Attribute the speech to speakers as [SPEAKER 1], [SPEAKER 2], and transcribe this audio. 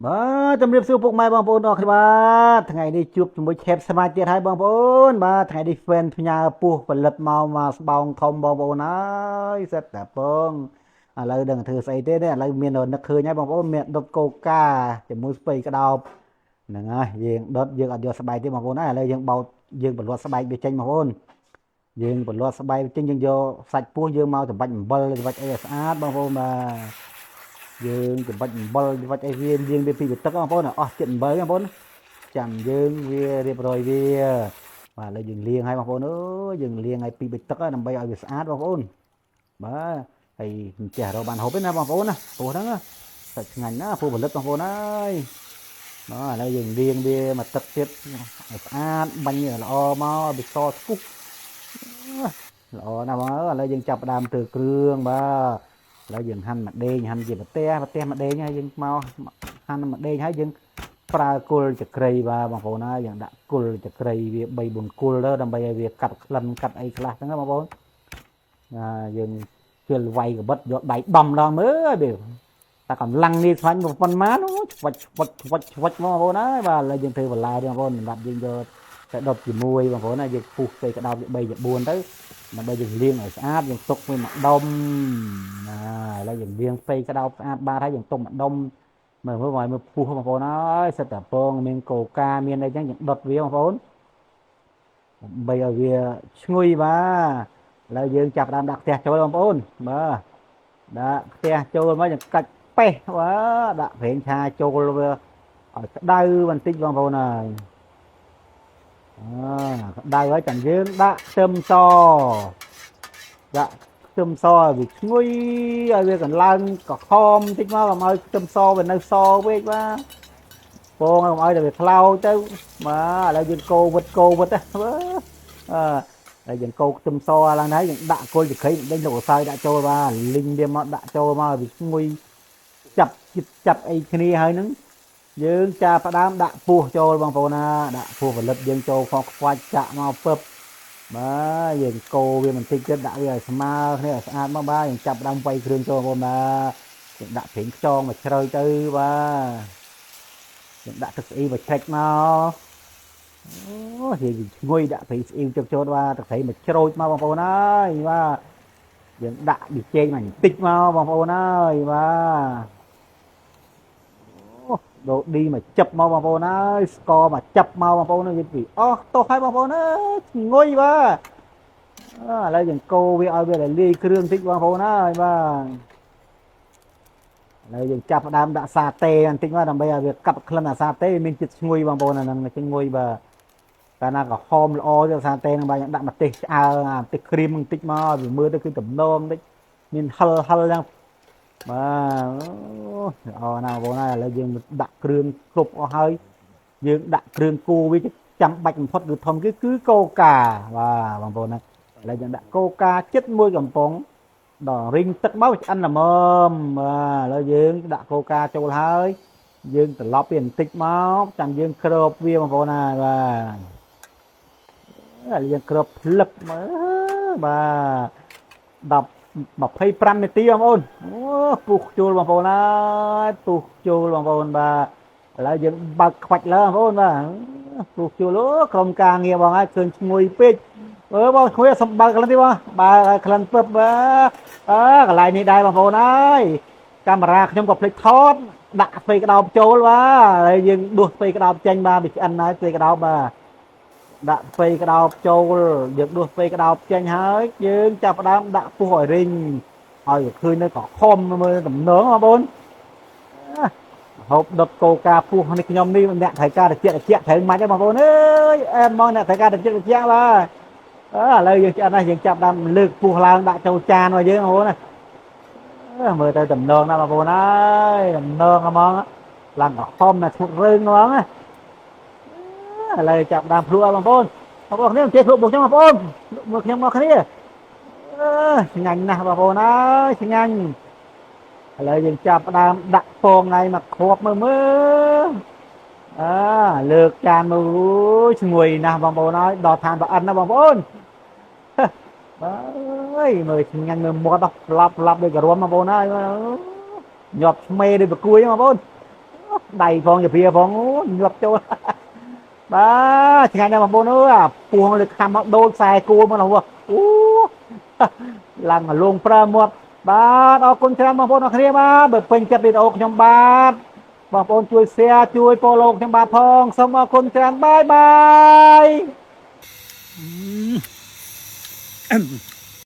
[SPEAKER 1] បាទជំរាបសួរពុកម៉ែបងប្អូនអរគ្នាបាទថ្ងៃនេះជួបជាមួយឆេបសមាជទៀតហើយបងប្អូនបាទថ្ងៃនេះ fan ផ្ញើពោះផលិតមកស្បោងធំបងប្អូនហើយសិតតែពងឥឡូវដឹងធ្វើស្អីទេឥឡូវមាននឹកឃើញហើយបងប្អូនមានដុតកូកាជាមួយស្ពៃក្តោបហ្នឹងហើយយើងដុតយើងអត់យកស្បែកទេបងប្អូនហើយឥឡូវយើងបោតយើងបលត់ស្បែកវាចេញបងប្អូនយើងបលត់ស្បែកចេញយើងយកសាច់ពោះយើងមកចម្បាច់អំបិលចម្បាច់អីឲ្យស្អាតបងប្អូនបាទយើងចម្បាច់អំបិលចម្បាច់អីវាលាងវាពីទឹកបងប្អូនអស់ចិត្តអំបិលបងប្អូនចាំយើងវារៀបរយវាបាទឥឡូវយើងលាងឲ្យបងប្អូនអើយយើងលាងឲ្យពីទឹកដើម្បីឲ្យវាស្អាតបងប្អូនបាទហើយមិនចេះរកបានហូបទេណាបងប្អូនណាព្រោះហ្នឹងសាច់ឆ្ងាញ់ណាព្រោះផលិតបងប្អូនអើយបាទឥឡូវយើងលាងវាមកទឹកទៀតឲ្យស្អាតបាញ់ល្អមកឲ្យវាសស្គុះល្អណាស់បងអើយឥឡូវយើងចាប់ផ្ដើមធ្វើគ្រឿងបាទឥឡូវយើងហាន់ម្ដេងហាន់ជាម្ទេសម្ដេងហើយយើងមកហាន់ម្ដេងហើយយើងប្រើគល់ចក្រីបាទបងប្អូនហើយយើងដាក់គល់ចក្រីវា3 4គល់ទៅដើម្បីឲ្យវាកាត់ក្លិនកាត់អីខ្លះហ្នឹងបងប្អូនយើងជិលវាយកបិតយកដៃដំដល់មើលវាតែកម្លាំងនេះស្វាញ់ប៉ុន្មានឆ្វាច់បងប្អូនហើយបាទឥឡូវយើងធ្វើបន្លែទេបងប្អូនសម្រាប់យើងយកតែដុតជាមួយបងប្អូនណាយើងពុះទៅក្តោប3 4ទៅដើម្បីយើងលាងឲ្យស្អាតយើងទុកវាមកដុំណាឥឡូវយើងលាងផ្ទៃក្តោបស្អាតបាទហើយយើងទុកមកដុំមើលមើលពុះបងប្អូនអើយសិតតែពងមានកូកាមានអីចឹងយើងដុតវាបងប្អូនដើម្បីឲ្យវាឈ្ងុយបាទឥឡូវយើងចាប់ដើមដាក់ខ្ទះចូលបងប្អូនបាទដាក់ខ្ទះចូលមកយើងកាច់ប៉េះបាទដាក់ប្រេងឆាចូលវាឲ្យក្តៅបន្តិចបងប្អូនហើយក្តៅហើយចាំយើងដាក់ខ្ទឹមសដាក់ខ្ទឹមសឲ្យវាឈ្ងុយឲ្យវាកន្ឡើងក្រហមបន្តិចមកកុំឲ្យខ្ទឹមសវានៅសពេកបាទពងកុំឲ្យតែវាខ្លោចទៅបាទឥឡូវយើងកូរវិតណាហើយយើងកូរខ្ទឹមសឡើងហើយយើងដាក់គល់ចក្រីដេញលោកអសើយដាក់ចូលបាទលីងវាមកដាក់ចូលមកឲ្យវាឈ្ងុយចាប់អីគ្នាហើយហ្នឹងយើងចាប់ផ្ដើមដាក់ពោះចូលបងប្អូនណាដាក់ពោះផលិតយើងចូលផងខ្វាច់ចាក់មកពឹបបាទយើងកូរវាបន្តិចទៀតដាក់វាឲ្យស្មើគ្នាឲ្យស្អាតមកបាទយើងចាប់ផ្ដើមវាយគ្រឿងចូលបងប្អូនបាទយើងដាក់ប្រេងខ្យងមកជ្រៅទៅបាទយើងដាក់ទឹកស្អ៊ីវមកឆែកមកអូយើងឈ្ងុយដាក់ប្រេងស្អ៊ីវចូលបាទទឹកត្រីមកជ្រោចមកបងប្អូនអើយបាទយើងដាក់ប៊ីចេងមកបន្តិចមកបងប្អូនអើយបាទដូឌីមកចាប់មកបងប្អូនអើយស្ករមកចាប់មកបងប្អូនយើងពីអស់ទោះហើយបងប្អូនអើយឈ្ងុយបាទឥឡូវយើងកូរវាឲ្យវាលាយគ្រឿងតិចបងប្អូនអើយបាទឥឡូវយើងចាប់ផ្ដើមដាក់សាតេបន្តិចមកដើម្បីឲ្យវាកាត់ក្លិនអាសាតេមានជាតិឈ្ងុយបងប្អូនអាហ្នឹងឈ្ងុយបាទកាលណាក្រហមល្អទៅសាតេហ្នឹងបាទយើងដាក់ម្ទេសឆ្អើរម្ទេសក្រៀមបន្តិចមកវាមើលទៅគឺតំណងបន្តិចមានហិលហ្នឹងបាទល្អណាស់បងប្អូនហើយឥឡូវយើងដាក់គ្រឿងគ្រប់អស់ហើយយើងដាក់គ្រឿងគូវាចាំបាច់បំផុតគឺធំគឺកូកាបាទបងប្អូនណាឥឡូវយើងដាក់កូកាចិត្តមួយកំប៉ុងដល់រីងទឹកមកឆ្អិនល្មមបាទឥឡូវយើងដាក់កូកាចូលហើយយើងត្រឡប់វាបន្តិចមកចាំយើងគ្របវាបងប្អូនណាបាទឥឡូវយើងគ្របផ្លឹបមើលបាទ25នាទីបងប្អូនអូពុះចូលបងប្អូនហើយពុះចូលបងប្អូនបាទឥឡូវយើងបើកខ្វាច់លើបងប្អូនបាទពុះចូលអូក្រុមការងារបងហើយឃើញឈ្ងុយពេកបងឈ្ងុយសំបើកក្លិនទេបងបើក្លិនពឹបបាទកន្លែងនេះដែរបងប្អូនហើយកាមេរ៉ាខ្ញុំក៏ភ្លេចថតដាក់ស្ពៃក្តោបចូលបាទហើយយើងដួសស្ពៃក្តោបចេញបាទវាឆ្អិនហើយស្ពៃក្តោបបាទដាក់ស្ពៃក្តោបចូលយើងដួសស្ពៃក្តោបចេញហើយយើងចាប់ផ្ដើមដាក់ពុះឲ្យរីងឲ្យឃើញនៅក្រខំមើលដំណងបងប្អូនហូបដុតកូកាពុះនេះខ្ញុំនេះអ្នកត្រូវការត្រជាក់ត្រូវម៉ាច់ទេបងប្អូនអើយអែមមកអ្នកត្រូវការត្រជាក់បាទឥឡូវយើងឆ្អិនហើយយើងចាប់ដើមលើកពុះឡើងដាក់ចូលចានមកយើងបងប្អូនណាមើលទៅដំណងណាបងប្អូនអើយដំណងហ្មងឡើងក្រខំណាឈុតរឿងហ្មងណាឥឡូវចាប់ដើមភ្លក់បងប្អូនគ្នាចេះភ្លក់មកខ្ញុំបងប្អូនមើលខ្ញុំមកគ្នាឆ្ងាញ់ណាស់បងប្អូនអើយឆ្ងាញ់ឥឡូវយើងចាប់ដើមដាក់ពងថ្ងៃមកគ្រាប់មើលលើកចានមើលឈ្ងុយណាស់បងប្អូនអើយដល់ឋានប្រអិនណាបងប្អូនបាទមើលឆ្ងាញ់មើលមាត់ដល់ប្លាប់ដូចករុំបងប្អូនអើយញាប់ឆ្មេដូចប្រគួយបងប្អូន đầy phong giờ phía phong ngập châu ba ngày nào mà bố nữa puông lực ham họ đôi xài cua mà nó lần mà luôn pra một baเอาคนច្រើនបងប្អូនអរគ្នាបាទបើពេញចិត្តវីដេអូខ្ញុំបាទបងប្អូនជួយ share ជួយ follow ខ្ញុំបាទផងសូមអរគុណច្រើនបាយបាយ